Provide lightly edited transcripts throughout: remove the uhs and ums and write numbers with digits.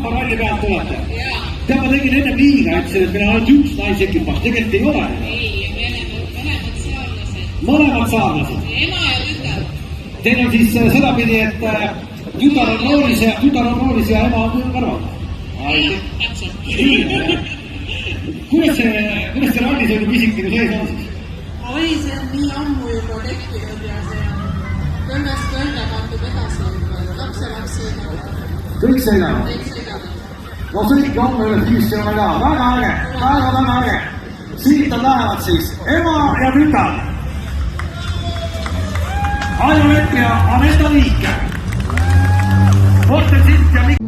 kamparalli pealt olete? Tead, ma tegin enne liiga, ütlesin, et meil on ainult üks naisekipast, tegelikult ei ole. Mõlemad saarlased. Ema ja tütar. Teil on siis sedapidi, et tütar on nooris ja ema on kõrval. Kuidas see rallisõidu pisikene sees on siis? Oi, see on nii ammu juba tekkinud ja see on kõnnast kõnne pandud edasi. Lapselapsi. Kõik sõidavad? No sõitke homme üle finissi on väga äge, väga äge. Siit on lähevad siis ema ja tütar. Aivo Lepp ja Aneta Liike. Morten Silt ja Mikk.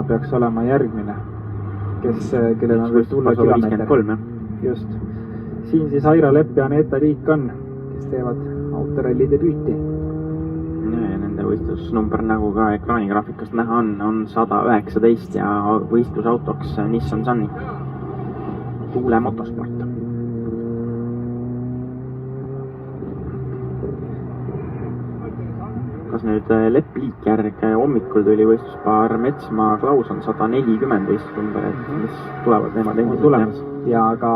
peaks olema järgmine, kellel on veel tulla kilomeeter. Just. Siin siis Aira Lepp ja Aneta Liik on, kes teevad autoralli debüüti. Nende võistlusnumber, nagu ka ekraanigraafikast näha on 119 ja võistlusautoks Nissan Sunny. Tuule motosport. Kas nüüd Lepp Liik järg hommikul tuli võistluspaar Metsmaa Klaus on 140 võistlusnumber, et mis tulevad nemad endiselt tulemas. Ja ka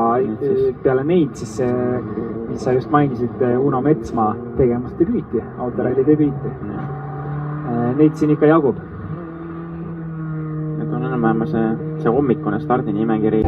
peale neid siis, mis sa just mainisid, Uno Metsmaa tegemas debüüti, autoralli debüüti. Neid siin ikka jagub. Need on enam-vähem see hommikune stardinimekiri.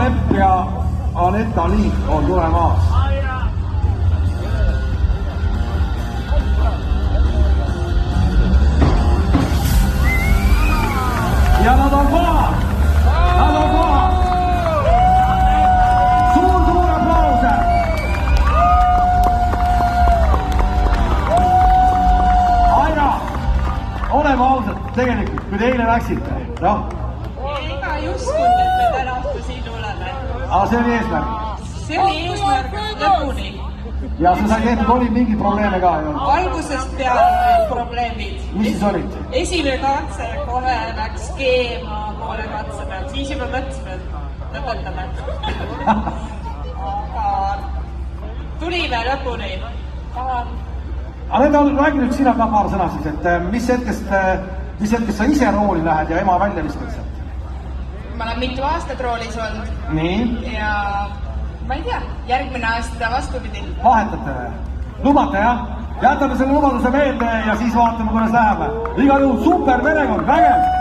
Lepp ja Aneta Liik on tulemas. Ja nad on kohal. Nad on kohal. Suur aplause. Aira, oleme ausad, tegelikult, kui te eile läksite, Ega ei uskunud, et me täna õhtu siin oleme. Aga see oli eesmärk. See oli eesmärk lõpuni. Ja sa sai tehtud, oli mingi probleeme ka ju? Algusest peale probleemid. Mis siis olid? Esimene katse kohe läks keema poole katse pealt. Siis juba mõtlesime, et lõpetame. Aga tulime lõpuni. Aga need on, räägi nüüd sina ka paar sõna siis, et mis hetkest sa ise rooli lähed ja ema välja viskad sealt? Ma olen mitu aastat roolis olnud. Nii? Ja ma ei tea, järgmine aasta vastupidi. Vahetate või? Lubate jah? Jätame selle lubaduse meelde ja siis vaatame, kuidas läheme. Igal juhul super perekond, vägev!